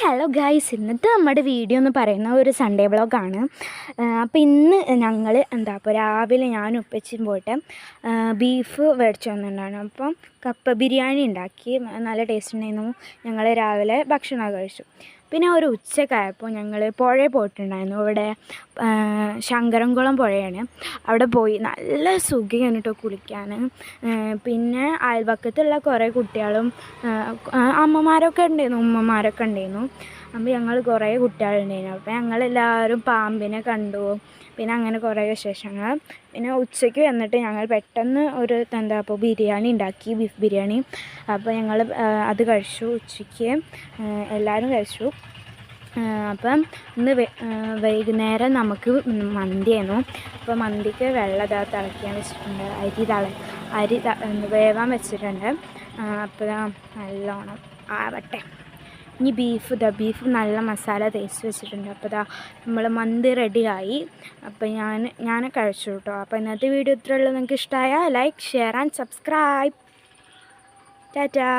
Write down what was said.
Hello guys, ഇന്നത്തെ നമ്മുടെ video എന്ന് പറയുന്ന ഒരു സൺഡേ വ്ളോഗാണ്. അപ്പോൾ ഇന്ന് ഞങ്ങൾ ഇപ്പോൾ രാവിലെ ഞാനും ഉപ്പച്ചിയും പോയിട്ട് ബീഫ് മേടിച്ചു വന്നിട്ടുണ്ടാണ്. അപ്പം കപ്പ ബിരിയാണി ഉണ്ടാക്കി, നല്ല ടേസ്റ്റ് ഉണ്ടായിരുന്നു. ഞങ്ങൾ രാവിലെ ഭക്ഷണം കഴിച്ചു. പിന്നെ ഒരു ഉച്ചക്കായപ്പോൾ ഞങ്ങൾ പുഴയിൽ പോയിട്ടുണ്ടായിരുന്നു. ഇവിടെ ശങ്കരംകുളം പുഴയാണ്. അവിടെ പോയി നല്ല സുഖമാണ് കേട്ടോ കുളിക്കാൻ. പിന്നെ അയൽവക്കത്തുള്ള കുറേ കുട്ടികളും അമ്മമാരൊക്കെ ഉണ്ടായിരുന്നു, ഉമ്മമാരൊക്കെ ഉണ്ടായിരുന്നു. അപ്പോൾ ഞങ്ങൾ കുറേ കുട്ടികളുണ്ടായിരുന്നു. അപ്പോൾ ഞങ്ങളെല്ലാവരും പാമ്പിനെ കണ്ടു. പിന്നെ അങ്ങനെ കുറേ വിശേഷങ്ങൾ. പിന്നെ ഉച്ചയ്ക്ക് വന്നിട്ട് ഞങ്ങൾ പെട്ടെന്ന് ഒരു ബിരിയാണി ഉണ്ടാക്കി, ബീഫ് ബിരിയാണി. അപ്പോൾ ഞങ്ങൾ അത് കഴിച്ചു. ഉച്ചയ്ക്ക് എല്ലാവരും കഴിച്ചു. അപ്പം ഇന്ന് വൈകുന്നേരം നമുക്ക് മന്തിയായിരുന്നു. അപ്പോൾ മന്തിക്ക് വെള്ളം തിളയ്ക്കാൻ വെച്ചിട്ടുണ്ട്, അരി വേവാൻ വെച്ചിട്ടുണ്ട്. അപ്പോൾ നല്ലോണം ആവട്ടെ. ഇനി ബീഫ് നല്ല മസാല തേച്ച് വെച്ചിട്ടുണ്ട്. അപ്പോൾ നമ്മൾ മന്തി റെഡിയായി. അപ്പോൾ ഞാൻ കഴിച്ചു കേട്ടോ. അപ്പോൾ ഇന്നത്തെ വീഡിയോ ഇത്രയുള്ളൂ. നിങ്ങൾക്ക് ഇഷ്ടമായ like, share and subscribe. Tata.